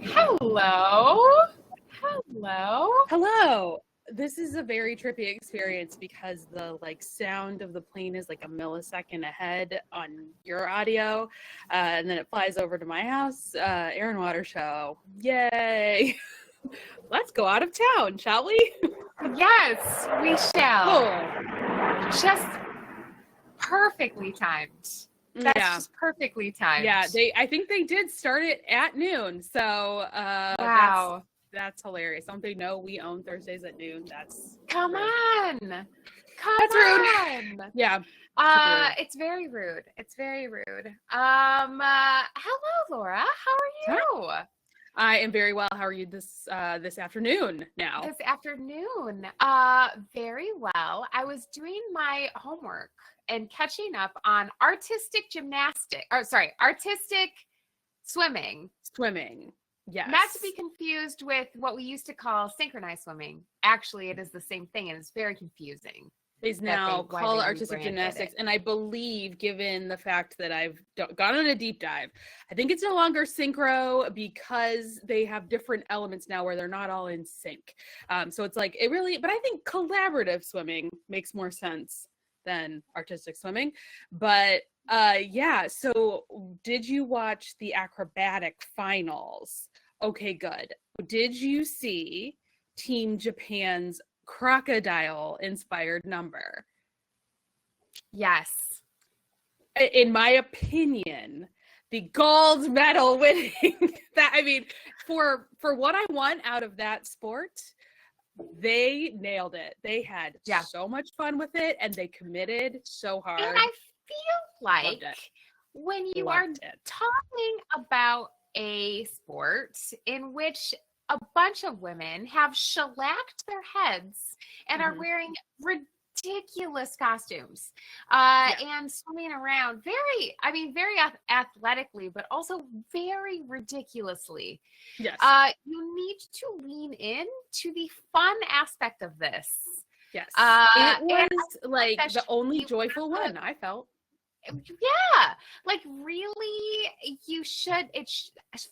Hello. Hello. Hello. This is a very trippy experience because the sound of the plane is like a millisecond ahead on your audio, and then it flies over to my house. Air and Water Show. Yay! Let's go out of town, shall we? Yes, we shall. Cool. Just perfectly timed. That's just perfectly timed. Yeah, I think they did start it at noon. So wow. That's hilarious. Don't they know we own Thursdays at noon? Come rude. on. That's rude. Yeah. It's very rude. It's very rude. Hello, Laura. How are you? Hi. I am very well. How are you this afternoon now? This afternoon. Very well. I was doing my homework and catching up on artistic swimming. Swimming. Yes. Not to be confused with what we used to call synchronized swimming. Actually, it is the same thing, and it's very confusing. It's now called artistic gymnastics, and I believe, given the fact that I've gone on a deep dive, I think it's no longer synchro because they have different elements now where they're not all in sync. So it's like it really, but I think collaborative swimming makes more sense than artistic swimming. But yeah, so did you watch the acrobatic finals? Okay, good. Did you see Team Japan's crocodile-inspired number? Yes. In my opinion, the gold medal winning, for what I want out of that sport, they nailed it. They had so much fun with it, and they committed so hard. And I feel like when you are talking about a sport in which a bunch of women have shellacked their heads and are wearing ridiculous costumes and swimming around very athletically, but also very ridiculously. Yes. You need to lean in to the fun aspect of this. Yes. It was like the only joyful one, I felt. Yeah, like really,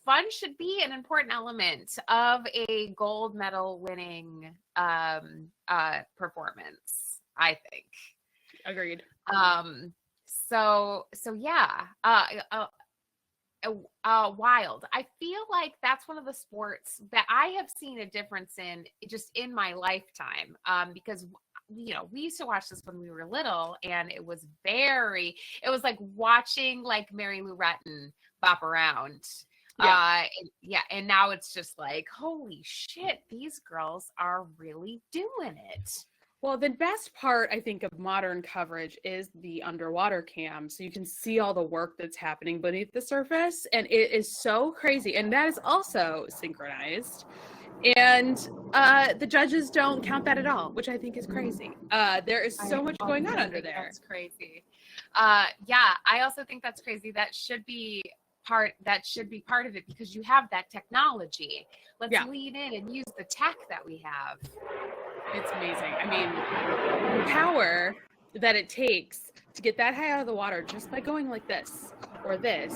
fun should be an important element of a gold medal winning performance, I think. Agreed. So yeah, wild. I feel like that's one of the sports that I have seen a difference in just in my lifetime, because we used to watch this when we were little, and it was like watching like Mary Lou Retton bop around. And now it's just like, holy shit, these girls are really doing it. Well, the best part, I think, of modern coverage is the underwater cam. So you can see all the work that's happening beneath the surface. And it is so crazy. And that is also synchronized. And the judges don't count that at all, which I think is crazy. There is so much going on under there. That's crazy. I also think that's crazy. That should be part of it, because you have that technology. Let's lean in and use the tech that we have. It's amazing. I mean, the power that it takes to get that high out of the water just by going like this or this,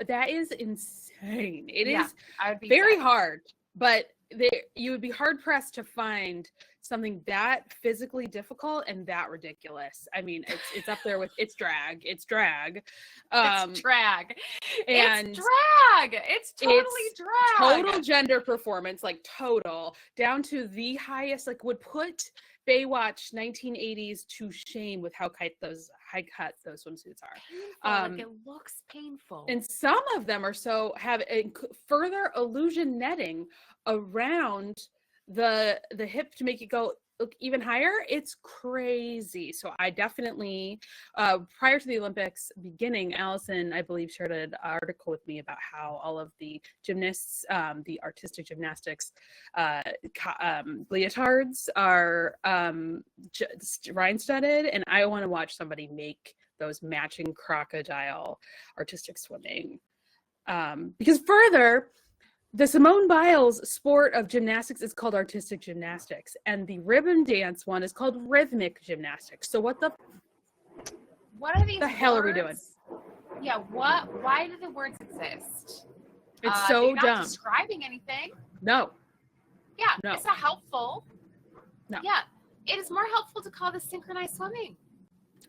that is insane. It is very hard, but you would be hard pressed to find something that physically difficult and that ridiculous. I mean, it's up there with it's drag. It's drag. It's totally drag. Total gender performance, like total, down to the highest, like would put Baywatch 1980s to shame with how high cut those swimsuits are. Like it looks painful. And some of them have further illusion netting around the hip to make it go look even higher. It's crazy. So I definitely, prior to the Olympics beginning, Allyson, I believe, shared an article with me about how all of the gymnasts, the artistic gymnastics leotards are rhine-studded, and I want to watch somebody make those matching crocodile artistic swimming. Because further, the Simone Biles sport of gymnastics is called artistic gymnastics, and the ribbon dance one is called rhythmic gymnastics. So what are these the hell words? Are we doing? Yeah, why do the words exist? It's so they're dumb. not describing anything. No. Yeah, No. it's not helpful. No. Yeah, it is more helpful to call this synchronized swimming.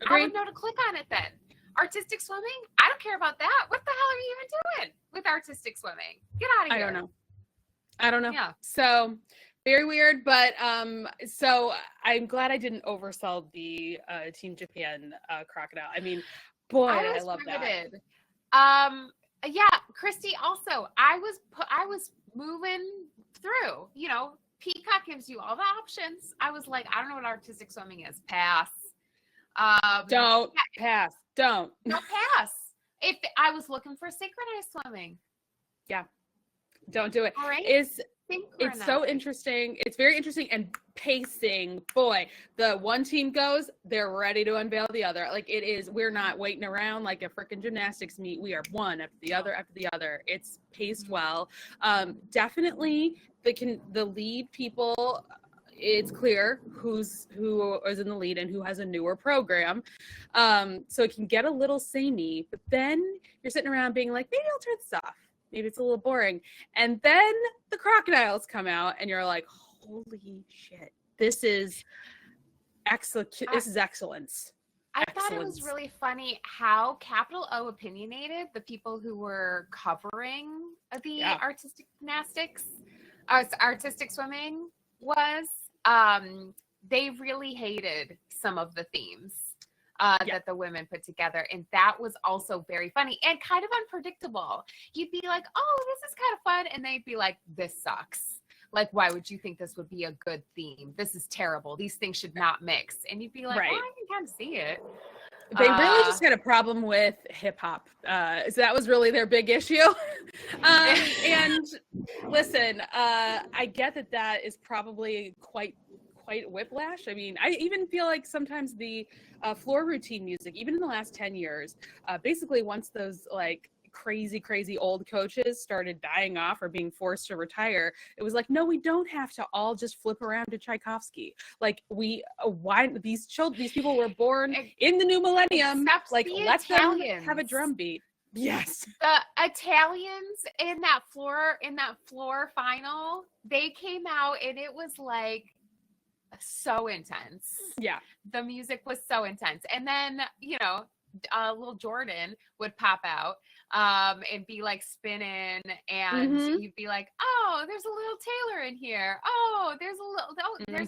Agreed. I would know to click on it then. Artistic swimming? I don't care about that. What the hell are you even doing with artistic swimming? Get out of here. I don't know. Yeah. So very weird, but so I'm glad I didn't oversell the Team Japan crocodile. I mean, boy, I love riveted. Yeah, Christy, also, I was moving through, you know, Peacock gives you all the options. I was like, I don't know what artistic swimming is. Pass. Don't pass. Don't. No, pass. If I was looking for synchronized swimming. Yeah. Don't do it. All right. It's so interesting. It's very interesting, and pacing. Boy, the one team goes, they're ready to unveil the other. Like it is, we're not waiting around like a freaking gymnastics meet. We are one after the other after the other. It's paced well. Definitely the lead people, it's clear who is in the lead and who has a newer program. So it can get a little samey, but then you're sitting around being like, maybe I'll turn this off. Maybe it's a little boring. And then the crocodiles come out and you're like, holy shit, this is excellent. This is excellence. I thought it was really funny how capital O opinionated the people who were covering the artistic gymnastics, artistic swimming was. They really hated some of the themes that the women put together. And that was also very funny and kind of unpredictable. You'd be like, oh, this is kind of fun. And they'd be like, this sucks. Like, why would you think this would be a good theme? This is terrible. These things should not mix. And you'd be like, well, I can kind of see it. They really just had a problem with hip hop. So that was really their big issue. And listen, I get that is probably quite whiplash. I mean, I even feel like sometimes the floor routine music, even in the last 10 years, basically once those like crazy old coaches started dying off or being forced to retire, it was like, no, we don't have to all just flip around to Tchaikovsky. Like why these people were born in the new millennium. Like let them have a drum beat. Yes. The Italians in that floor final, they came out and it was like so intense. Yeah. The music was so intense. And then, you know, little Jordan would pop out and be like spinning, and you'd be like, oh, there's a little Taylor in here. Oh, there's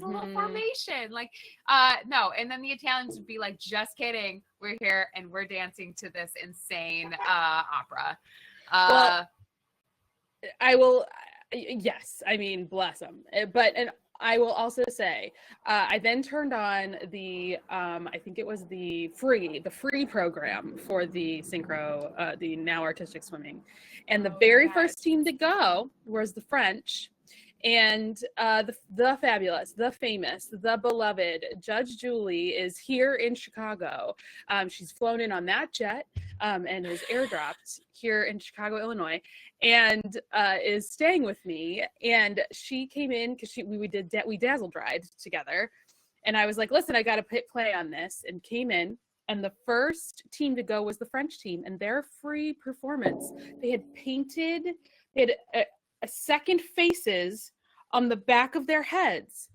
a little formation. Like, no. And then the Italians would be like, just kidding. We're here and we're dancing to this insane opera. Well, I will. Yes. I mean, bless them. And I will also say, I then turned on the, I think it was the free program for the synchro, the now artistic swimming. And the very first team to go was the French, and the fabulous, the famous, the beloved Judge Julie is here in Chicago. She's flown in on that jet and is airdropped here in Chicago, Illinois, and is staying with me. And she came in because we dazzle dried together, and I was like, listen, I got to play on this, and came in. And the first team to go was the French team, and their free performance, they had a second faces on the back of their heads,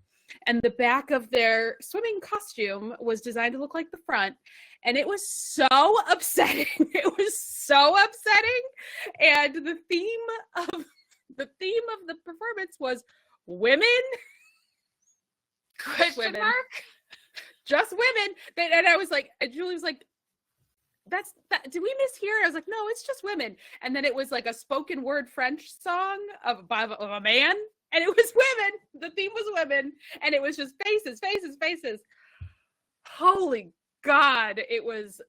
and the back of their swimming costume was designed to look like the front. And it was so upsetting. It was so upsetting. And the theme of the performance was women. Question mark? Just women. And I was like, and Julie was like, did we mishear? I was like, no, it's just women. And then it was like a spoken word French song of a man, and it was women. The theme was women, and it was just faces. Holy God, it was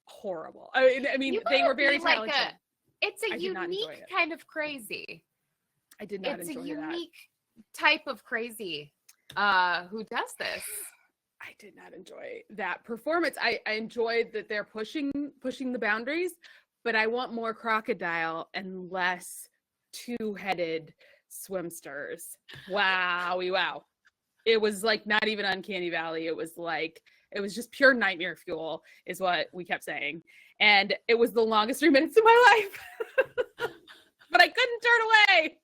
horrible. I mean, they were very talented. It's a unique kind of crazy. I did not enjoy that. It's a unique type of crazy who does this. I did not enjoy that performance. I enjoyed that they're pushing the boundaries, but I want more crocodile and less two-headed swimsters. Wow. It was like not even Uncanny Valley. It was just pure nightmare fuel is what we kept saying. And it was the longest 3 minutes of my life. but I couldn't turn away.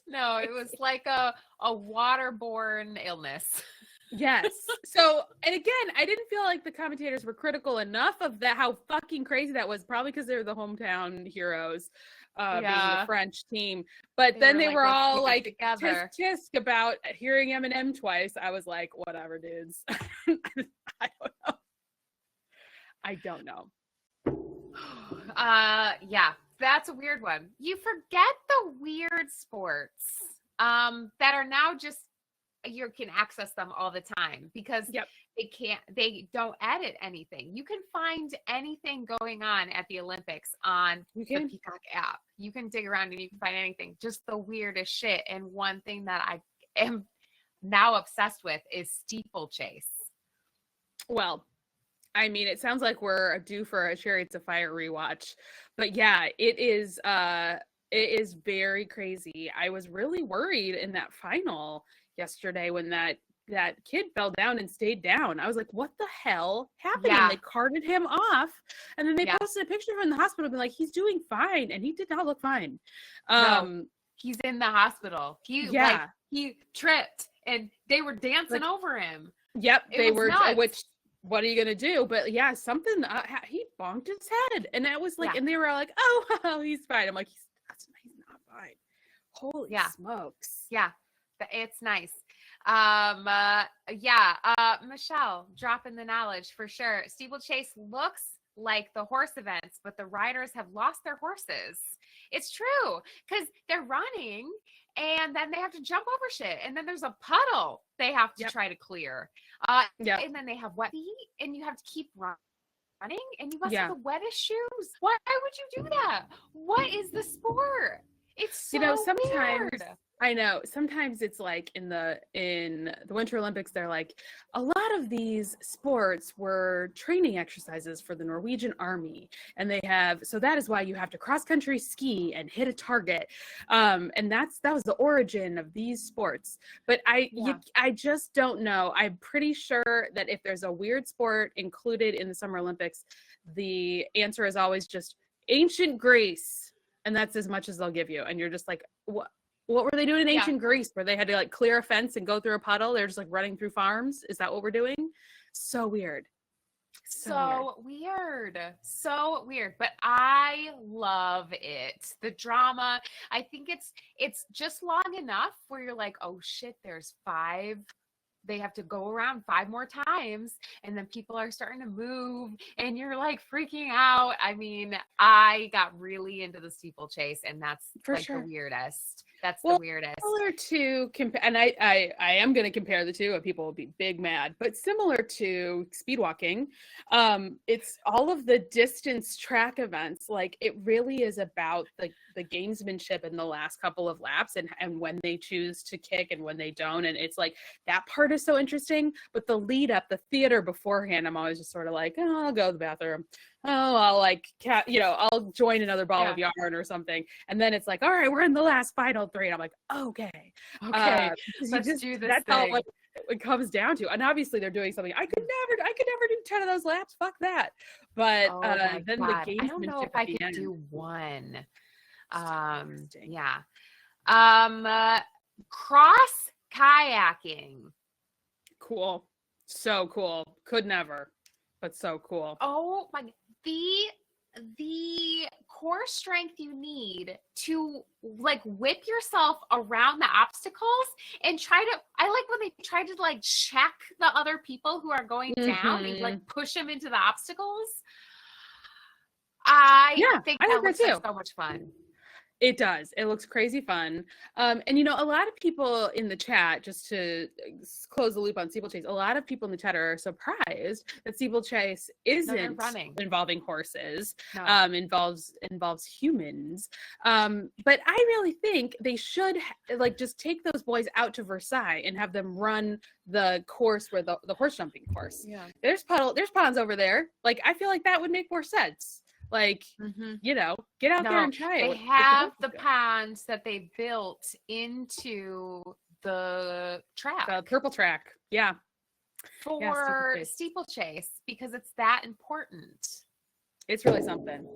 No, it was like a waterborne illness. Yes. So, and again, I didn't feel like the commentators were critical enough of that, how fucking crazy that was, probably because they're the hometown heroes, being the French team. But then they were all like tisk about hearing Eminem twice. I was like, whatever, dudes. I don't know. Yeah, that's a weird one. You forget the weird sports that are now just, you can access them all the time because they don't edit anything. You can find anything going on at the Olympics on the Peacock app. You can dig around and you can find anything, just the weirdest shit. And one thing that I am now obsessed with is steeplechase. Well, I mean, it sounds like we're due for a Chariots of Fire rewatch, but yeah, it is very crazy. I was really worried in that final yesterday when that kid fell down and stayed down. I was like, what the hell happened? And they carted him off, and then they posted a picture of him in the hospital being like, he's doing fine, and he did not look fine. No, he's in the hospiel. He tripped and they were dancing over him. Yep, they were nuts. Which, what are you gonna do? But yeah, something he bonked his head, and that was like, and they were like, oh, he's fine. I'm like, he's not fine. Holy smokes. Yeah, it's nice. Michelle, dropping the knowledge for sure. Steeplechase looks like the horse events, but the riders have lost their horses. It's true, because they're running and then they have to jump over shit, and then there's a puddle they have to try to clear. And then they have wet feet, and you have to keep running, and you must have the wettest shoes. Why would you do that? What is the sport? It's so sometimes weird. I know sometimes it's like in the Winter Olympics, they're like, a lot of these sports were training exercises for the Norwegian army, and so that is why you have to cross country ski and hit a target, and that was the origin of these sports. But I just don't know. I'm pretty sure that if there's a weird sport included in the Summer Olympics, the answer is always just ancient Greece, and that's as much as they'll give you, and you're just like, what were they doing in ancient Greece, where they had to like clear a fence and go through a puddle? They're just like running through farms. Is that what we're doing? So weird. So weird. But I love it. The drama. I think it's just long enough where you're like, oh shit, there's 5. They have to go around 5 more times, and then people are starting to move, and you're like freaking out. I mean, I got really into the steeplechase, and that's the weirdest. That's the weirdest. Similar to, and I am going to compare the two, and people will be big mad, but similar to speed walking, it's all of the distance track events. Like, it really is about the gamesmanship in the last couple of laps, and when they choose to kick and when they don't. And it's like, that part is so interesting, but the lead up, the theater beforehand, I'm always just sort of like, oh, I'll go to the bathroom. Oh, I'll join another ball of yarn or something. And then it's like, all right, we're in the last final 3. And I'm like, okay. Let's do this. That's all it comes down to. And obviously they're doing something. I could never do 10 of those laps. Fuck that. But then the gamesmanship. I don't know if I could do one. Cross kayaking. Cool. So cool. Could never, but so cool. Oh my, the core strength you need to like whip yourself around the obstacles and I like when they try to like check the other people who are going down and like push them into the obstacles. I think that looks like so much fun. It does. It looks crazy fun. And, a lot of people in the chat, just to close the loop on steeplechase, a lot of people in the chat are surprised that steeplechase isn't involving horses, involves humans. But I really think they should just take those boys out to Versailles and have them run the course where the horse jumping course. Yeah. There's ponds over there. Like, I feel like that would make more sense. Like, get out there and try it. They have the ponds that they built into the track. The purple track. Yeah. For steeplechase, because it's that important. It's really something.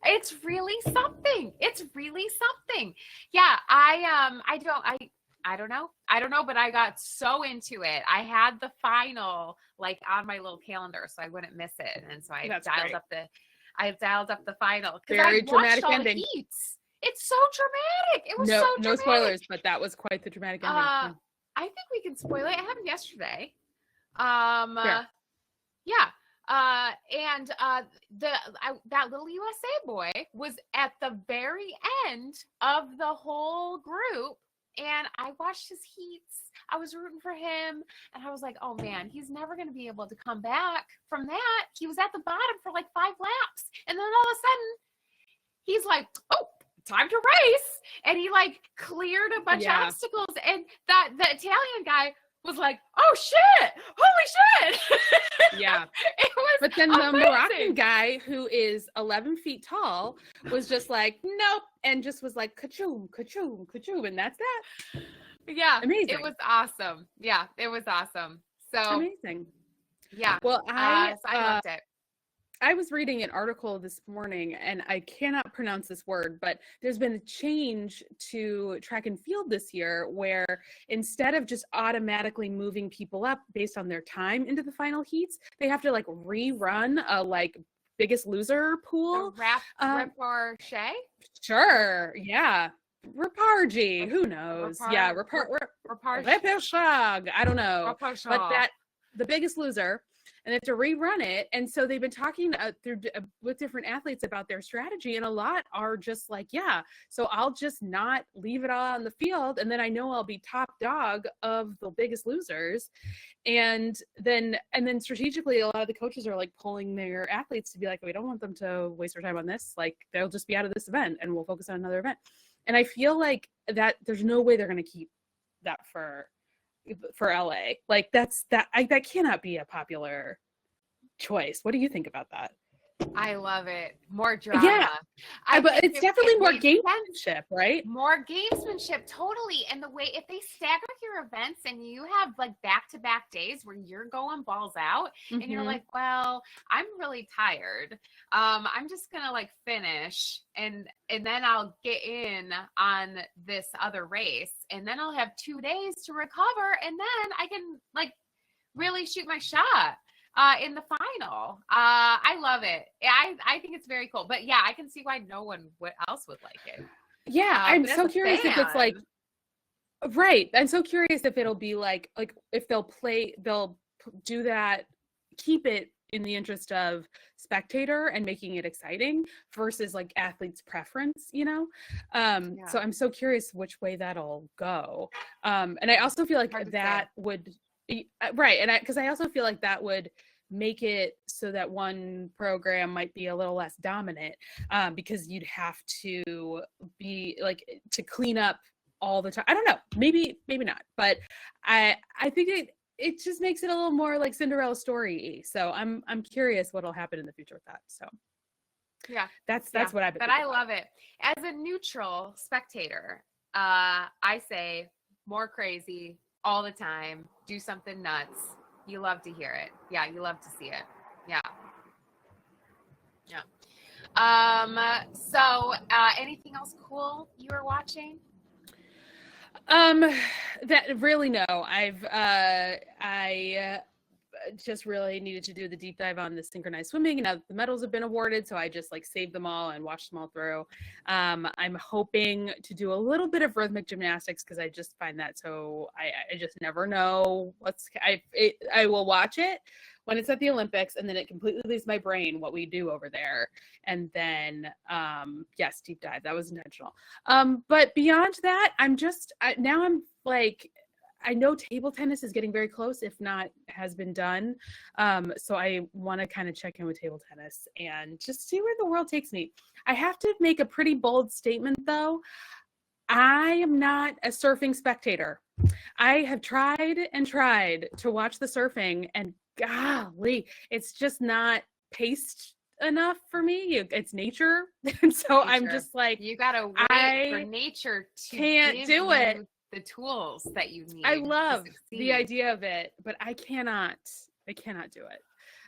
It's really something. It's really something. Yeah, I don't know. I don't know, but I got so into it. I had the final like on my little calendar so I wouldn't miss it. And so I dialed up the final because I watched all the heats. It's so dramatic. It was so dramatic. No spoilers, but that was quite the dramatic ending. I think we can spoil it. It happened yesterday. Sure. Yeah. That little USA boy was at the very end of the whole group, and I watched his heats. I was rooting for him, and I was like, oh man, he's never going to be able to come back from that. He was at the bottom for like 5 laps, and then all of a sudden he's like, oh, time to race, and he like cleared a bunch of obstacles, and the Italian guy was like, oh shit, holy shit. Yeah. It was But then amazing. The Moroccan guy, who is 11 feet tall, was just like, nope, and just was like, ka-choom, ka-choom, ka-choom, and that's that. Yeah. Amazing. It was awesome. Yeah, it was awesome. So amazing. Yeah. Well, I loved it. I was reading an article this morning, and I cannot pronounce this word, but there's been a change to track and field this year where instead of just automatically moving people up based on their time into the final heats, they have to like rerun a like Biggest Loser pool. Reparche? Sure. Yeah. Repargee. Who knows? Yeah. Repechage. I don't know. Repechage. But the Biggest Loser. And they have to rerun it. And so they've been talking with different athletes about their strategy. And a lot are just like, yeah, so I'll just not leave it all on the field. And then I know I'll be top dog of the Biggest Losers. And then strategically, a lot of the coaches are like pulling their athletes to be like, we don't want them to waste their time on this. Like they'll just be out of this event and we'll focus on another event. And I feel like that there's no way they're going to keep that for LA. Like that cannot be a popular choice. What do you think about that? I love it. More drama. Yeah. But it's definitely more gamesmanship, right? More gamesmanship, totally. And the way, if they stagger your events and you have like back-to-back days where you're going balls out and you're like, well, I'm really tired. I'm just going to like finish and then I'll get in on this other race and then I'll have 2 days to recover and then I can like really shoot my shot. In the final. I love it. I think it's very cool. But yeah, I can see why no one else would like it. Yeah, I'm so curious if it's like, right. I'm so curious if it'll be like if they'll do that, keep it in the interest of spectator and making it exciting versus like athlete's preference, you know? So I'm so curious which way that'll go. And I also feel like that would, right. And because I also feel like that would make it so that one program might be a little less dominant because you'd have to be like to clean up all the time. I don't know, maybe not, but I think it just makes it a little more like Cinderella story. So I'm curious what'll happen in the future with that. So yeah, that's what I've been. But I love it. As a neutral spectator, I say more crazy all the time. Do something nuts. You love to hear it. Yeah, you love to see it. Yeah. So anything else cool you were watching? That really no. I just really needed to do the deep dive on the synchronized swimming, and now the medals have been awarded, so I just like saved them all and watched them all through. I'm hoping to do a little bit of rhythmic gymnastics because I just find that so I just never know I will watch it when it's at the Olympics, and then it completely leaves my brain what we do over there. And then yes, deep dive, that was intentional. But beyond that, I'm like, I know table tennis is getting very close, if not has been done. So I want to kind of check in with table tennis and just see where the world takes me. I have to make a pretty bold statement, though. I am not a surfing spectator. I have tried and tried to watch the surfing, and golly, it's just not paced enough for me. It's nature. And so I'm just like, you gotta wait for nature to can't do it. The tools that you need. I love the idea of it, but I cannot do it.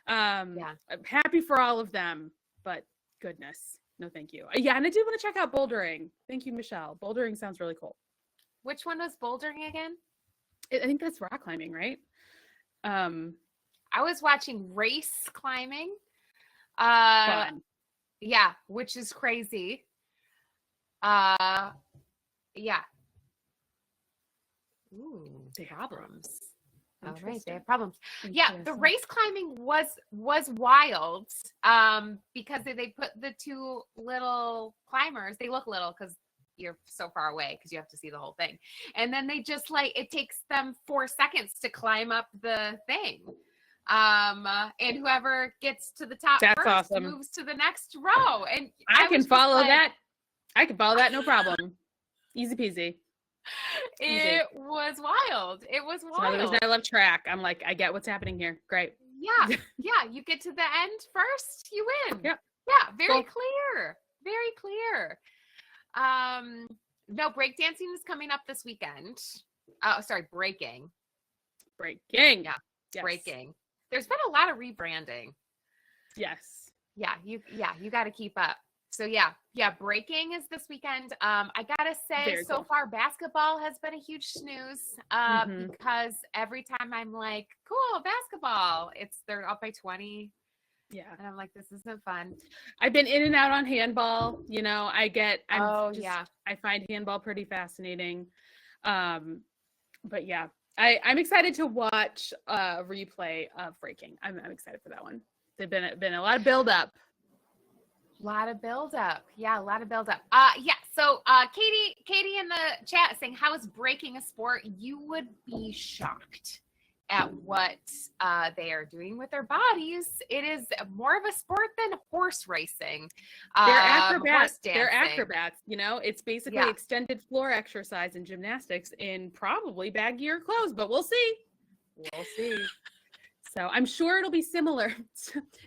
I'm happy for all of them, but goodness, No, thank you. Yeah, and I do want to check out bouldering. Thank you, Michelle. Bouldering sounds really cool. Which one was bouldering again? I think that's rock climbing, right? I was watching race climbing. Fun. Yeah, which is crazy. Yeah. Ooh, problems. All right, they have problems. Yeah, the race climbing was wild. Because they put the two little climbers. They look little because you're so far away because you have to see the whole thing. And then they just it takes them 4 seconds to climb up the thing. And whoever gets to the top first moves to the next row. And I can follow that. I can follow that, no problem. Easy peasy. It was wild. It was wild. Another reason I love track. I'm like, I get what's happening here. Great. Yeah. Yeah. You get to the end first, you win. Yep. Yeah. Very clear. Very clear. No, breakdancing is coming up this weekend. Oh, sorry, breaking. Yeah. Yes. Breaking. There's been a lot of rebranding. Yes. Yeah, you got to keep up. So yeah, breaking is this weekend. I gotta say, so far basketball has been a huge snooze. Because every time I'm like, cool, basketball, they're up by 20. Yeah. And I'm like, this isn't fun. I've been in and out on handball. You know, I find handball pretty fascinating. But yeah, I'm excited to watch a replay of breaking. I'm excited for that one. They've been a lot of build up. Yeah, a lot of build up. So Katie in the chat saying, how is breaking a sport? You would be shocked at what they are doing with their bodies. It is more of a sport than horse racing. They're acrobats. They're acrobats. You know, it's basically extended floor exercise and gymnastics in probably baggier clothes, but we'll see. So I'm sure it'll be similar.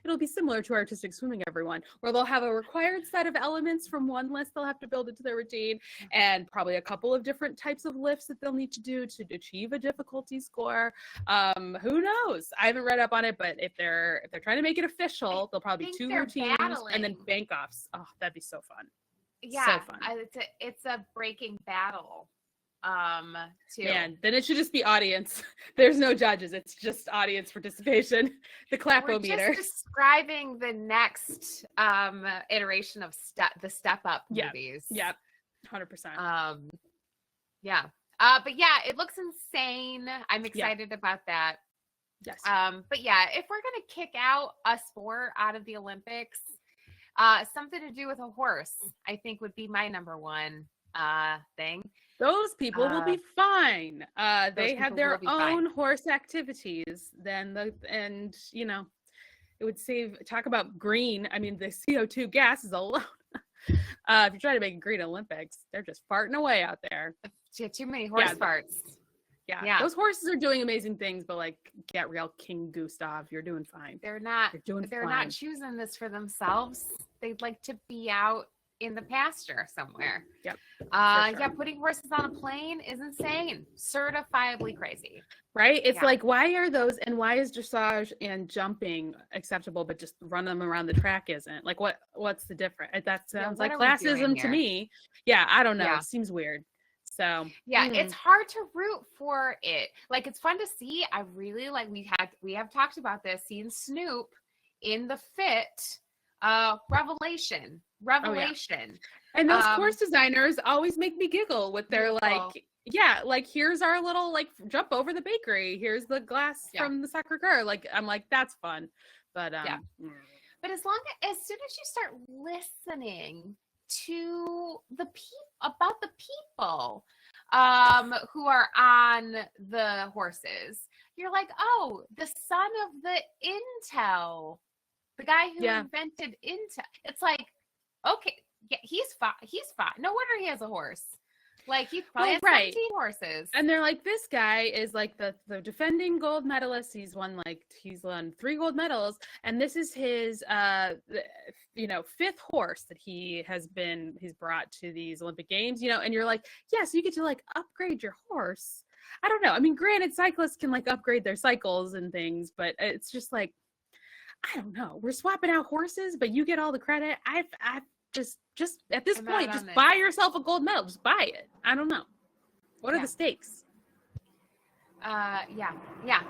It'll be similar to artistic swimming, everyone, where they'll have a required set of elements from one list they'll have to build into their routine, and probably a couple of different types of lifts that they'll need to do to achieve a difficulty score. Who knows? I haven't read up on it, but if they're trying to make it official, they'll probably be 2 routines and then bank-offs. Oh, that'd be so fun. Yeah, so fun. It's a breaking battle. Too. Man, then it should just be audience. There's no judges. It's just audience participation. The clap-o-meter. We're just describing the next iteration of the Step Up movies. Yeah, 100%. Yeah. But yeah, it looks insane. I'm excited about that. Yes. But yeah, if we're gonna kick out a sport out of the Olympics, something to do with a horse, I think would be my number one thing. Those people will be fine. They have their own horse activities. And you know, it would talk about green. I mean, the CO2 gases alone. If you try to make a green Olympics, they're just farting away out there. Yeah, too many horse farts. Yeah. Those horses are doing amazing things, but like, get real, King Gustav. You're doing fine. They're not choosing this for themselves. They'd like to be out in the pasture somewhere. Yep. Yeah, putting horses on a plane is insane. Certifiably crazy. Right? It's like, why are those, and why is dressage and jumping acceptable, but just run them around the track isn't? Like, what's the difference? That sounds like classism to me. Yeah, I don't know. Yeah. It seems weird. So it's hard to root for it. Like, it's fun to see. I really like, we have talked about this, seeing Snoop in the fit revelation. Oh, yeah. And those course designers always make me giggle with their like, here's our little like jump over the bakery, here's the glass from the Sacre-Cœur. Like, I'm like, that's fun. But but as soon as you start listening to about the people who are on the horses, you're like, oh, the son of the Intel, the guy who invented Intel. It's like, okay, yeah, he's fine. No wonder he has a horse. Like, he probably has 17 horses. And they're like, this guy is like the defending gold medalist. He's won 3 gold medals, and this is his 5th horse that he's brought to these Olympic Games. You know, and you're like, yes, you get to like upgrade your horse. I don't know. I mean, granted, cyclists can like upgrade their cycles and things, but it's just like, I don't know. We're swapping out horses, but you get all the credit. just at this I'm point, out just on it. buy yourself a gold medal. Just buy it. I don't know. What are the stakes? Yeah.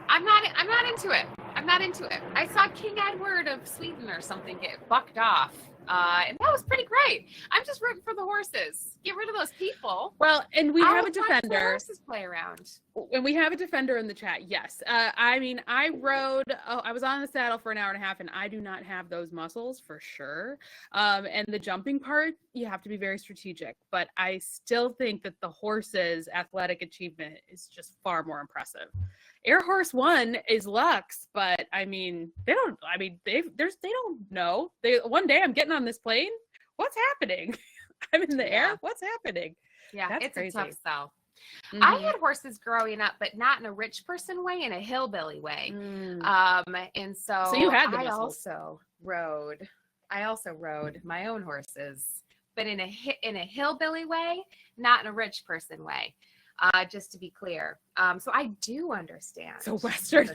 I'm not into it. I'm not into it. I saw King Edward of Sweden or something get bucked off. And that was pretty great. I'm just rooting for the horses. Get rid of those people. Well, and we have a defender. The horses play around. And we have a defender in the chat. Yes. I mean, I was on the saddle for an hour and a half, and I do not have those muscles for sure. And the jumping part, you have to be very strategic. But I still think that the horse's athletic achievement is just far more impressive. Air Horse 1 is Lux, but I mean, they don't know. One day I'm getting on this plane. What's happening? I'm in the air. What's happening? Yeah, That's it's crazy. a tough sell. Mm-hmm. I had horses growing up, but not in a rich person way, in a hillbilly way. And so you had the I muscles. I also rode my own horses, but in a hillbilly way, not in a rich person way. Just to be clear. So I do understand. So Western.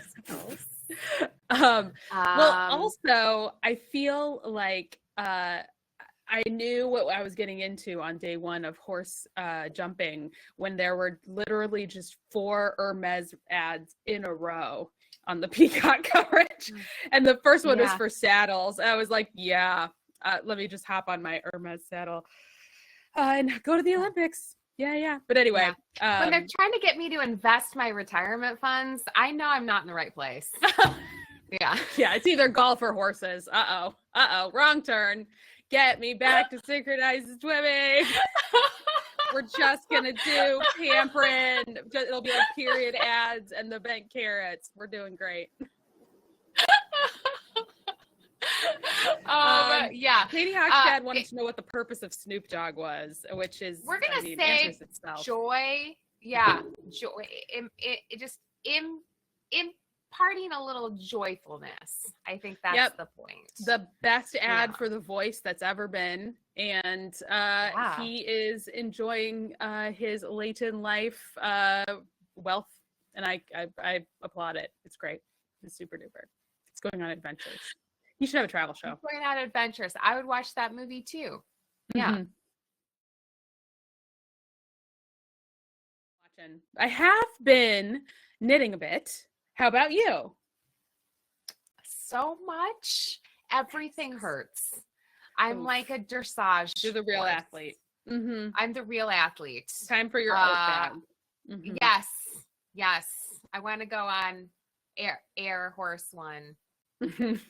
Well, also, I feel like I knew what I was getting into on day one of horse jumping when there were literally just 4 Hermes ads in a row on the Peacock coverage. And the first one was for saddles. I was like, let me just hop on my Hermes saddle and go to the Olympics. Yeah. But anyway. When they're trying to get me to invest my retirement funds, I know I'm not in the right place. Yeah, it's either golf or horses. Wrong turn. Get me back to synchronized swimming. We're just gonna do pampering. It'll be like period ads and the bent carrots. We're doing great. Katie Hochstad wanted to know what the purpose of Snoop Dogg was, which is we're gonna say joy. Yeah, joy. It just imparting a little joyfulness. I think that's the point. The best ad for The Voice that's ever been, and he is enjoying his late in life wealth, and I applaud it. It's great. It's super duper. It's going on adventures. You should have a travel show. Going on adventures. I would watch that movie too. Yeah. Mm-hmm. I have been knitting a bit. How about you? So much. Everything hurts. I'm like a dressage. You're the real athlete. Mm-hmm. I'm the real athlete. Time for your oat bag. Mm-hmm. Yes. I want to go on Air Horse 1. And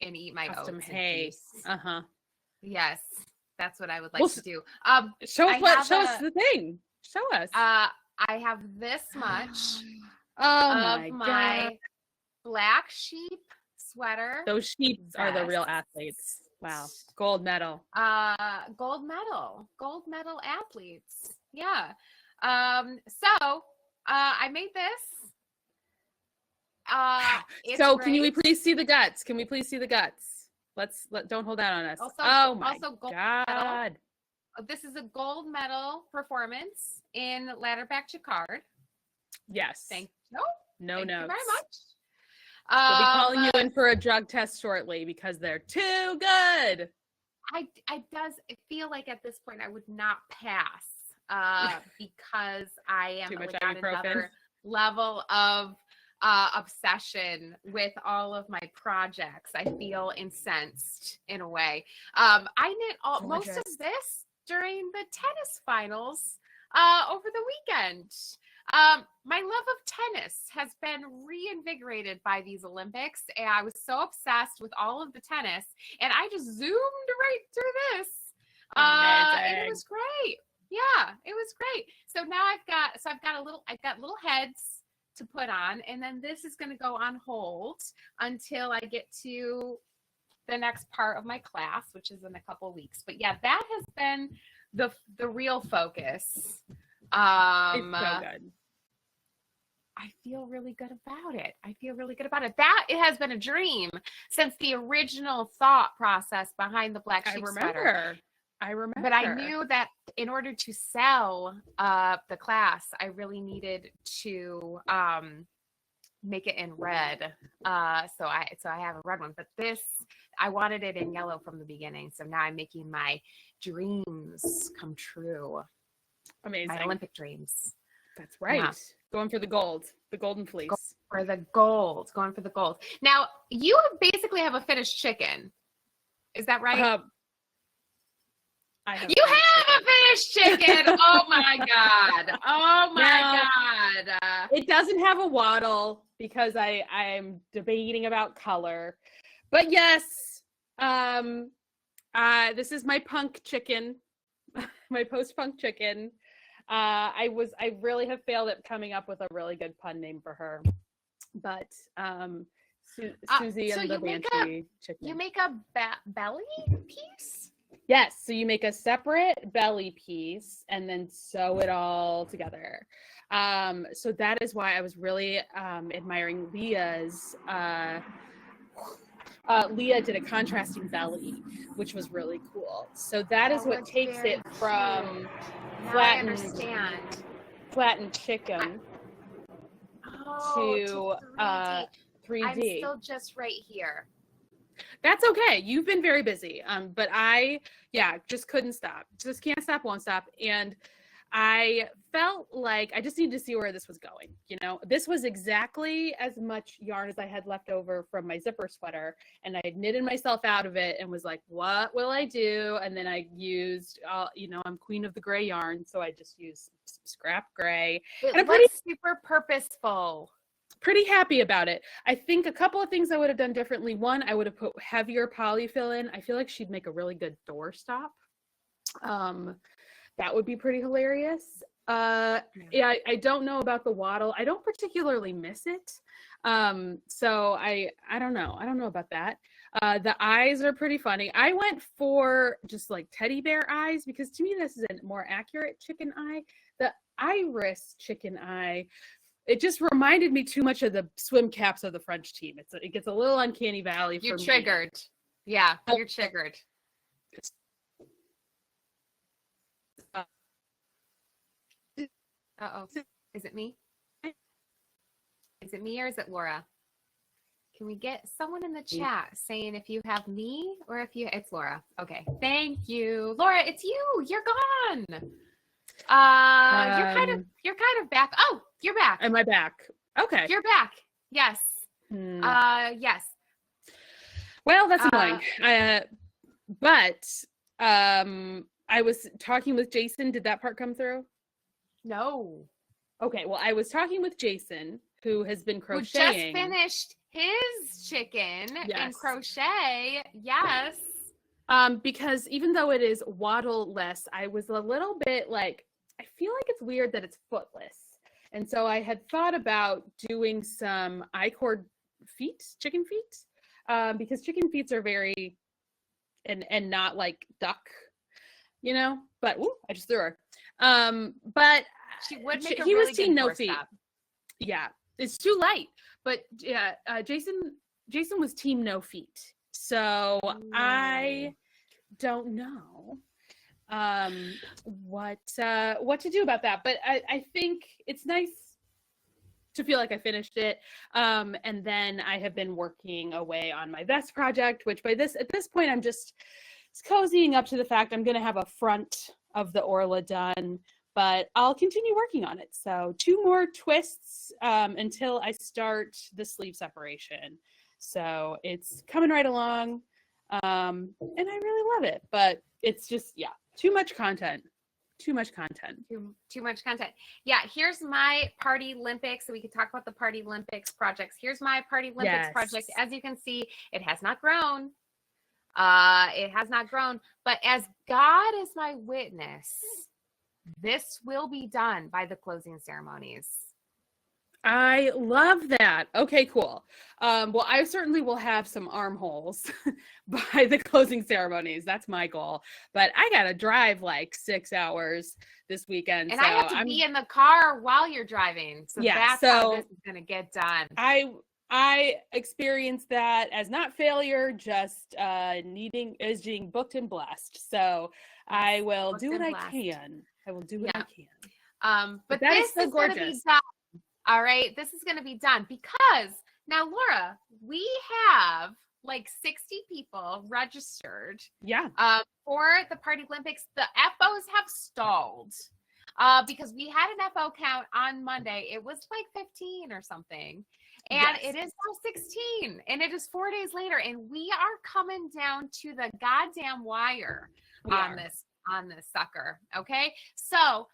eat my custom oats hay. Yes, that's what I would like to do. Show us the thing. Show us. I have this much of my black sheep sweater. Those sheep are the real athletes. Wow, gold medal. Gold medal athletes. Yeah. So I made this. So great. Can we please see the guts? Don't hold out on us. Also, gold God. Medal. This is a gold medal performance in Ladderback Jacquard. Yes. Thank you. Thank you very much. We'll be calling you in for a drug test shortly because they're too good. I feel like at this point I would not pass because I am at another level of obsession with all of my projects. I feel incensed in a way. I knit most of this during the tennis finals over the weekend. My love of tennis has been reinvigorated by these Olympics, and I was so obsessed with all of the tennis, and I just zoomed right through this. It was great. Yeah, it was great. So now I've got little heads to put on, and then this is going to go on hold until I get to the next part of my class, which is in a couple weeks. But yeah, that has been the real focus. It's so good. I feel really good about it. That it has been a dream since the original thought process behind the black sheep sweater. I remember. But I knew that in order to sell the class, I really needed to make it in red. So I have a red one, but this, I wanted it in yellow from the beginning. So now I'm making my dreams come true. Amazing. My Olympic dreams. That's right. Yeah. Going for the gold, the golden fleece. Going for the gold. Now, you basically have a finished chicken. Is that right? You have a finished chicken. Oh my God. Oh my God. It doesn't have a waddle because I'm debating about color. But yes, this is my punk chicken, my post-punk chicken. I really have failed at coming up with a really good pun name for her. But Susie and the Banshee chicken. You make a belly piece? Yes, so you make a separate belly piece and then sew it all together. So that is why I was really admiring Leah's. Leah did a contrasting belly, which was really cool. So that is what takes it from flattened chicken to 3D. I'm still just right here. That's okay. You've been very busy. But I just couldn't stop. Just can't stop, won't stop. And I felt like I just needed to see where this was going. You know, this was exactly as much yarn as I had left over from my zipper sweater. And I had knitted myself out of it and was like, what will I do? And then I used, I'm queen of the gray yarn. So I just used some scrap gray. It looks super purposeful. Pretty happy about it. I think a couple of things I would have done differently. One, I would have put heavier polyfill in. I feel like she'd make a really good doorstop. That would be pretty hilarious. I don't know about the waddle. I don't particularly miss it. So I don't know. I don't know about that. The eyes are pretty funny. I went for just like teddy bear eyes because to me this is a more accurate chicken eye. The iris chicken eye, it just reminded me too much of the swim caps of the French team. It gets a little uncanny valley for me. You're triggered. Yeah, you're triggered. Uh-oh. Is it me? Is it me or is it Laura? Can we get someone in the chat saying if you have me or if you... It's Laura. Okay. Thank you. Laura, it's you. You're gone. You're kind of back. Oh, you're back. Am I back? Okay. You're back. Yes. Yes. Well, that's annoying. But I was talking with Jason. Did that part come through? No. Okay. Well, I was talking with Jason, who has been crocheting. Who just finished his chicken and crochet. Yes. Because even though it is waddle-less, I was a little bit like, I feel like it's weird that it's footless. And so I had thought about doing some I-cord feet, chicken feet, because chicken feet are very, and not like duck, but I just threw her. But she would make he was team no feet. Yeah, it's too light. But yeah, Jason was team no feet. So I don't know what to do about that. But I think it's nice to feel like I finished it. And then I have been working away on my vest project, which at this point I'm just cozying up to the fact I'm going to have a front of the Orla done, but I'll continue working on it. So 2 more twists until I start the sleeve separation. So it's coming right along. And I really love it, but it's just, too much content. Too much content. Yeah, here's my PartyLympics. So we could talk about the PartyLympics projects. Here's my PartyLympics project. As you can see, it has not grown. But as God is my witness, this will be done by the closing ceremonies. I love that. Okay, cool. Well, I certainly will have some armholes by the closing ceremonies. That's my goal. But I got to drive like 6 hours this weekend. And so I have to be in the car while you're driving. So that's how this is going to get done. I experienced that as not failure, just being booked and blessed. So I will do what I can. I will do what I can. But this is going to be done All right, this is going to be done because now, Laura, we have like 60 people registered. Yeah. For the PartyLympics. The FOs have stalled because we had an FO count on Monday. It was like 15 or something. And it is now 16, and it is 4 days later, and we are coming down to the goddamn wire on this sucker. Okay, so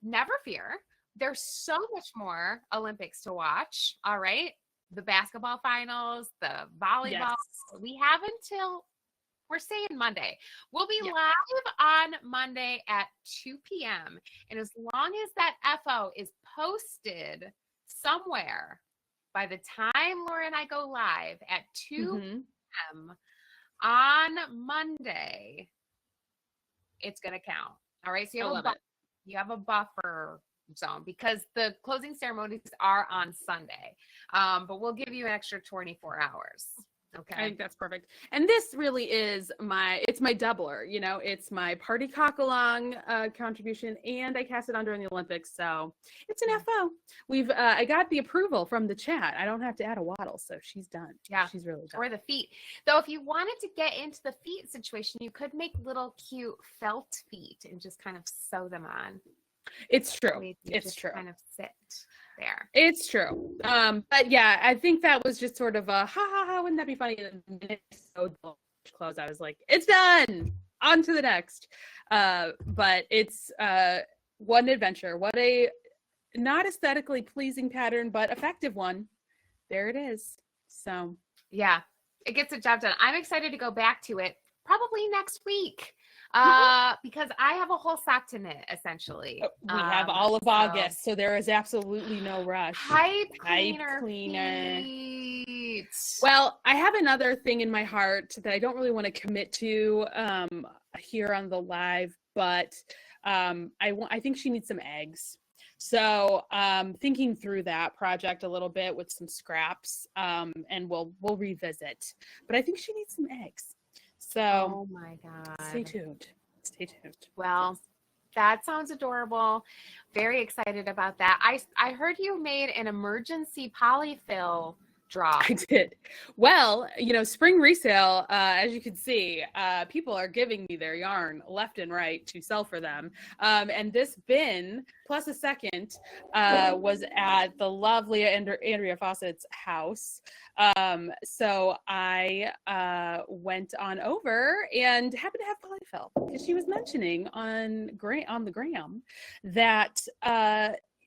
never fear. There's so much more Olympics to watch. All right, the basketball finals, the volleyball. We have until we're saying Monday. We'll be live on Monday at 2 p.m. And as long as that FO is posted somewhere by the time Laura and I go live at 2 p.m. on Monday, it's going to count. All right. So you have a buffer zone because the closing ceremonies are on Sunday. But we'll give you an extra 24 hours. Okay. I think that's perfect. And this really is it's my doubler, you know, it's my party cock-along contribution, and I cast it on during the Olympics. So it's an FO. I got the approval from the chat. I don't have to add a waddle. So she's done. Yeah. She's really done. Or the feet. Though if you wanted to get into the feet situation, you could make little cute felt feet and just kind of sew them on. It's true. It's true. Kind of sit there. It's true. But yeah, I think that was just sort of a ha, wouldn't that be funny? And then it's so close. I was like, it's done. On to the next. But it's one adventure. What a not aesthetically pleasing pattern, but effective one. There it is. So yeah, it gets the job done. I'm excited to go back to it probably next week. Because I have a whole sock to knit, essentially. We have all of August, so there is absolutely no rush. Pipe cleaner. Feet. Well, I have another thing in my heart that I don't really want to commit to here on the live, but I think she needs some eggs. So thinking through that project a little bit with some scraps, and we'll revisit. But I think she needs some eggs. So, oh my God. Stay tuned. Well, that sounds adorable. Very excited about that. I heard you made an emergency polyfill drop. I did. Well, you know, spring resale, as you can see, people are giving me their yarn left and right to sell for them. And this bin, plus a second, was at the lovely Andrea Fawcett's house. So I went on over and happened to have polyfill because she was mentioning on the gram that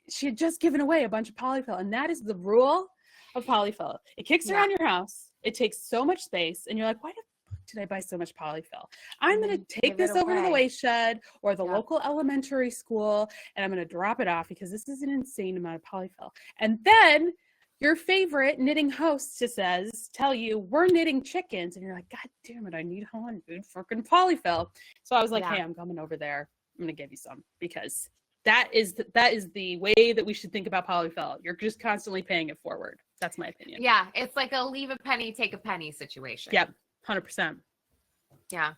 she had just given away a bunch of polyfill, and that is the rule of polyfill. It kicks around your house. It takes so much space, and you're like, why the fuck did I buy so much polyfill? I'm going to take this over to the waste shed or the local elementary school, and I'm going to drop it off because this is an insane amount of polyfill. And then your favorite knitting hostesses tell you we're knitting chickens, and you're like, God damn it, I need 100 freaking polyfill. So I was like, hey, I'm coming over there. I'm going to give you some because that is the way that we should think about polyfill. You're just constantly paying it forward. That's my opinion. Yeah, it's like a leave a penny, take a penny situation. Yep, 100%. Yeah.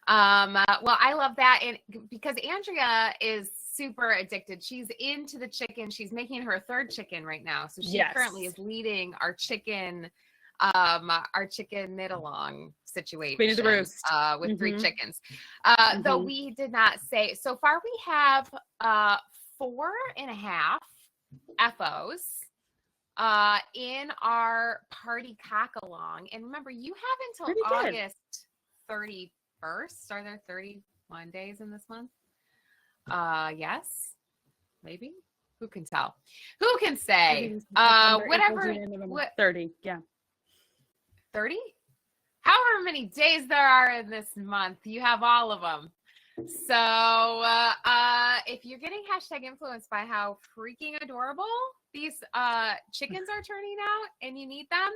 Well, I love that, and because Andrea is super addicted. She's into the chicken. She's making her third chicken right now. So she currently is leading our chicken knit along situation Queen of the Roost. With 3 chickens. Though we did not say, so far we have 4.5 FOs in our party cock along. And remember, you have until August 31st. Are there 31 days in this month? Yes, maybe. Who can tell? Who can say? Whatever. 30. Yeah. 30? However many days there are in this month, you have all of them. So if you're getting #influenced by how freaking adorable these chickens are turning out and you need them,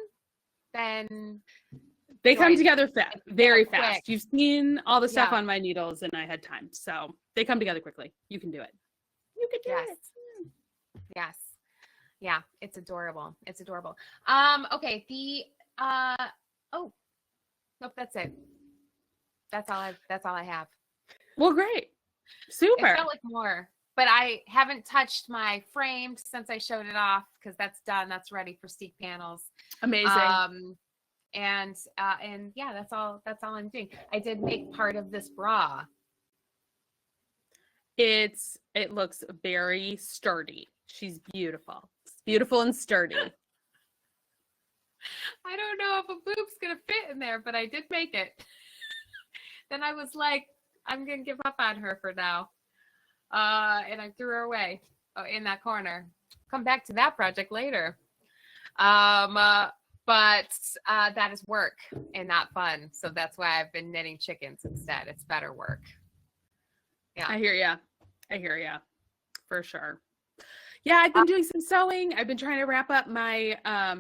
then they come together very fast. Quick. You've seen all the stuff on my needles, and I had time. So they come together quickly. You can do it. You can do it. Yes. Yeah, it's adorable. It's adorable. Okay, nope, that's it. That's all I have. Well, great. Super. It felt like more. but I haven't touched my frame since I showed it off because that's done. That's ready for steek panels. Amazing. And yeah, that's all I'm doing. I did make part of this bra. It looks very sturdy. She's beautiful. It's beautiful and sturdy. I don't know if a boob's gonna fit in there, but I did make it. Then I was like, I'm gonna give up on her for now. And I threw her away in that corner. Come back to that project later. But that is work and not fun. So that's why I've been knitting chickens instead. It's better work. Yeah. I hear ya. For sure. Yeah, I've been doing some sewing. I've been trying to wrap up my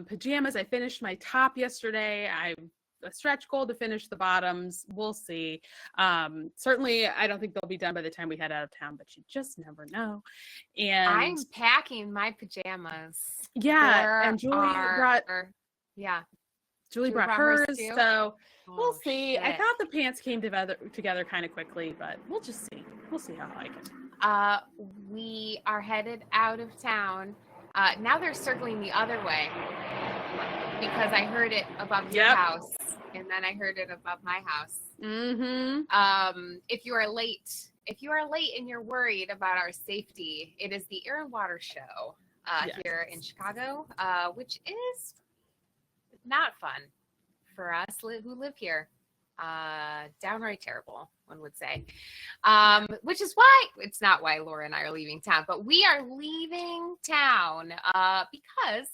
pajamas. I finished my top yesterday. I'm a stretch goal to finish the bottoms. We'll see. Certainly, I don't think they'll be done by the time we head out of town, but you just never know. And I'm packing my pajamas. Yeah, and Julie brought hers. So we'll see. Shit. I thought the pants came together kind of quickly, but we'll just see. We'll see how I like it. We are headed out of town. Now they're circling the other way because I heard it above your house, and then I heard it above my house. Mm-hmm. If you are late and you're worried about our safety, it is the Air and Water Show here in Chicago, which is not fun for us who live here. Downright terrible, one would say. Which is why it's not why Laura and I are leaving town, but we are leaving town because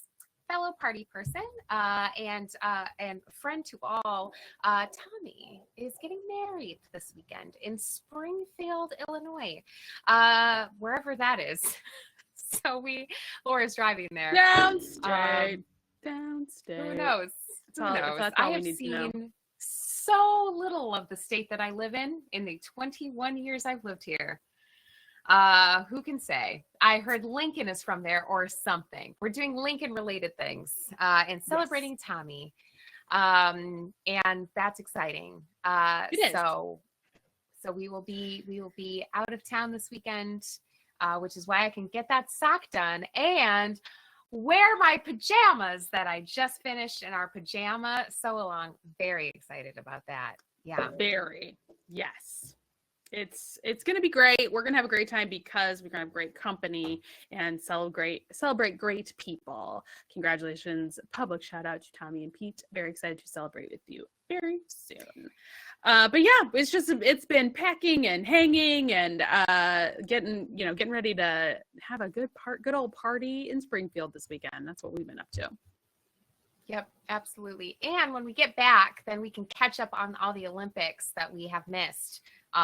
fellow party person and friend to all, Tommy, is getting married this weekend in Springfield, Illinois, wherever that is. So Laura's driving there. Downstate. Who knows? That's all we need to know. So little of the state that I live in the 21 years I've lived here. Who can say? I heard Lincoln is from there or something. We're doing Lincoln related things and celebrating Tommy. And that's exciting. It is. So we will be out of town this weekend, which is why I can get that sock done and wear my pajamas that I just finished in our pajama sew along. Very excited about that. Yeah. Very. Yes. It's going to be great. We're going to have a great time because we're going to have great company and celebrate great people. Congratulations. Public shout out to Tommy and Pete. Very excited to celebrate with you very soon. But yeah, it's been packing and hanging and getting ready to have a good old party in Springfield this weekend. That's what we've been up to. Yep, absolutely. And when we get back, then we can catch up on all the Olympics that we have missed,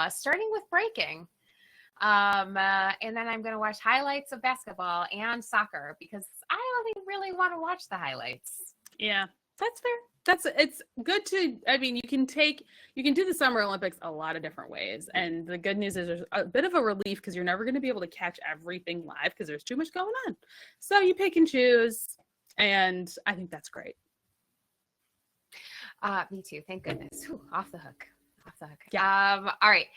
starting with breaking. And then I'm going to watch highlights of basketball and soccer because I only really want to watch the highlights. Yeah, that's fair. It's good to, you can do the Summer Olympics a lot of different ways. And the good news is there's a bit of a relief because you're never going to be able to catch everything live because there's too much going on. So you pick and choose. And I think that's great. Me too. Thank goodness. Whew, off the hook. Yeah. All right.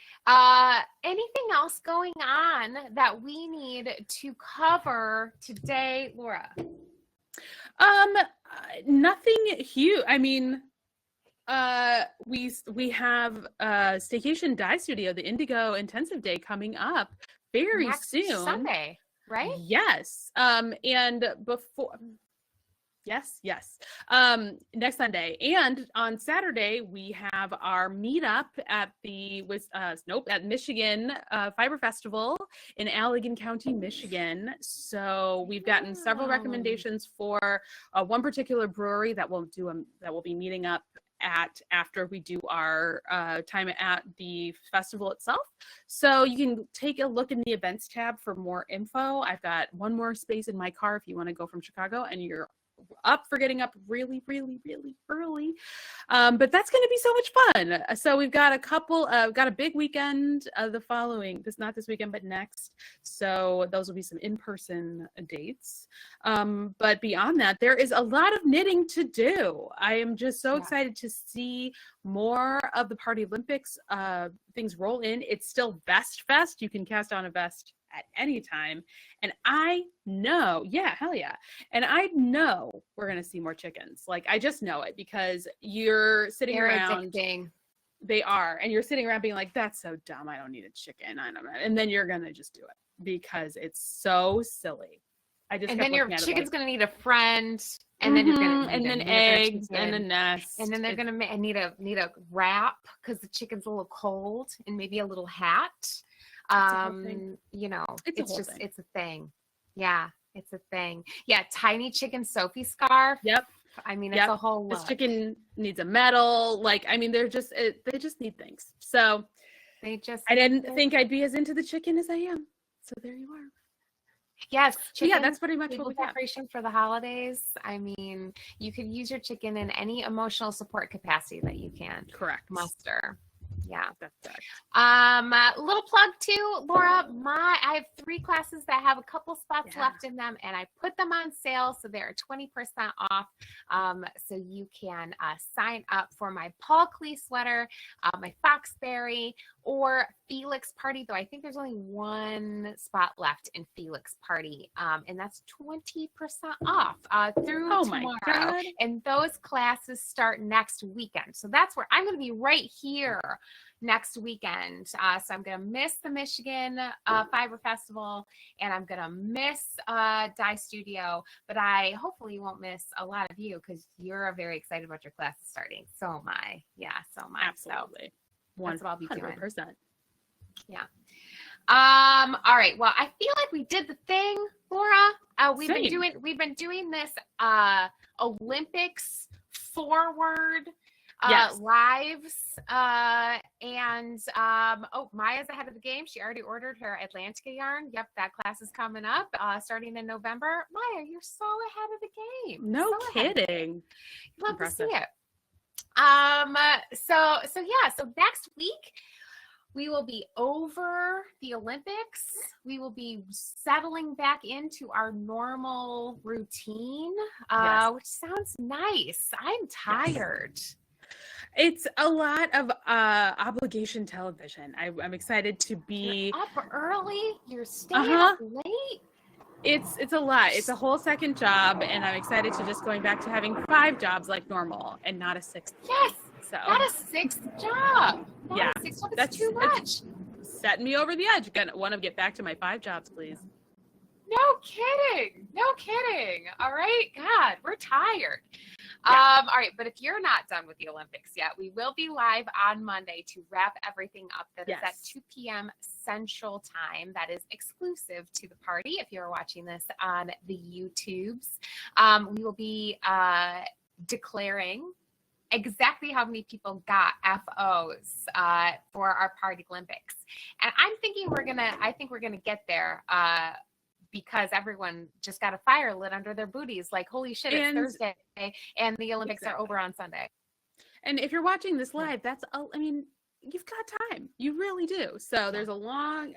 Anything else going on that we need to cover today, Laura? Nothing huge. We have Staycation Dye Studio, the Indigo Intensive Day coming up very soon. Sunday, right? Yes. And before. Yes. Next Sunday. And on Saturday, we have our meetup at at Michigan Fiber Festival in Allegan County, Michigan. So we've gotten several recommendations for one particular brewery that will be meeting up after we do our time at the festival itself. So you can take a look in the events tab for more info. I've got one more space in my car if you want to go from Chicago and you're getting up really, really, really early. But that's going to be so much fun. So we've got got a big weekend not this weekend, but next. So those will be some in-person dates. But beyond that, there is a lot of knitting to do. I am just so excited to see more of the PartyLympics things roll in. It's still Vest Fest. You can cast on a vest at any time. And I know, yeah, hell yeah. And I know we're going to see more chickens. Like, I just know it because you're sitting around. Addicting. They are. And you're sitting around being like, that's so dumb. I don't need a chicken. I don't know. And then you're going to just do it because it's so silly. And then your chicken's going to need a friend. And then you're going to and then eggs and a nest. And then they're going to need a wrap because the chicken's a little cold, and maybe a little hat. You know, it's a thing. Yeah, it's a thing. Yeah, tiny chicken Sophie scarf. Yep. I mean, it's a whole look. This chicken needs a medal. Like, I mean, they just need things. So I didn't think I'd be as into the chicken as I am. So there you are. Yes. Chicken, yeah, that's pretty much what we got. Decoration for the holidays. I mean, you could use your chicken in any emotional support capacity that you can. Correct. Muster. Yeah. That's correct. Little plug too, Laura. I have 3 classes that have a couple spots left in them, and I put them on sale, so they're 20% off. So you can sign up for my Paul Klee sweater, my Foxberry, or Felix Party. Though I think there's only 1 spot left in Felix Party, and that's 20% off through tomorrow. God. And those classes start next weekend. So that's where I'm going to be right here next weekend. So I'm going to miss the Michigan Fiber Festival, and I'm going to miss Dye Studio, but I hopefully won't miss a lot of you because you're very excited about your classes starting. So am I. Yeah, so am I. Absolutely. So that's what I'll be doing. 100%. Yeah. All right. Well, I feel like we did the thing, Laura. We've been doing this Olympics forward lives. And Maya's ahead of the game. She already ordered her Atlantica yarn. Yep, that class is coming up starting in November. Maya, you're so ahead of the game. No kidding. Love Impressive. To see it. So next week we will be over the Olympics. We will be settling back into our normal routine, which sounds nice. I'm tired. Yes. It's a lot of obligation television. I'm excited to be You're up early. You're staying up late. It's a lot. It's a whole second job, and I'm excited to just going back to having 5 jobs like normal and not a 6th. Yes. So not a 6th job. Not a 6th job. That's too much. Setting me over the edge. Gonna want to get back to my 5 jobs, please. No kidding. No kidding. All right. God, we're tired. Yeah. All right. But if you're not done with the Olympics yet, we will be live on Monday to wrap everything up. That is at 2 p.m. Central Time. That is exclusive to the party. If you're watching this on the YouTubes, we will be declaring exactly how many people got FOs for our PartyLympics. And I'm thinking I think we're gonna get there because everyone just got a fire lit under their booties. Like, holy shit, it's Thursday and the Olympics are over on Sunday. And if you're watching this live, you've got time. You really do. So there's a lot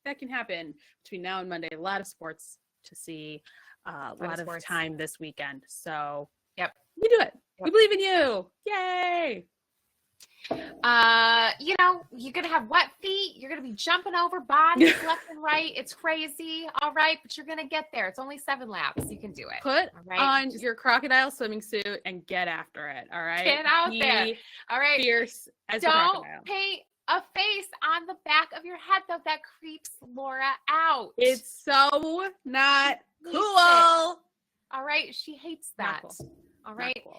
that can happen between now and Monday. A lot of sports to see, a lot of time this weekend. So yep, you do it. We believe in you. Yay. You're going to have wet feet. You're going to be jumping over bodies left and right. It's crazy. All right. But you're going to get there. It's only 7 laps. You can do it. Put on your crocodile swimming suit and get after it. All right. Get out there. All right. Fierce as Don't a crocodile. paint a face on the back of your head, though. That creeps Laura out. It's so not cool. All right. She hates that. Cool. All right. Cool.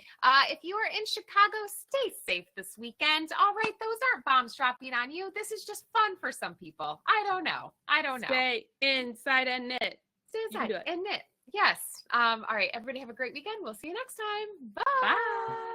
If you are in Chicago, stay safe this weekend. All right. Those aren't bombs dropping on you. This is just fun for some people. I don't know. Stay inside and knit. Stay inside and knit. Yes. All right. Everybody have a great weekend. We'll see you next time. Bye. Bye.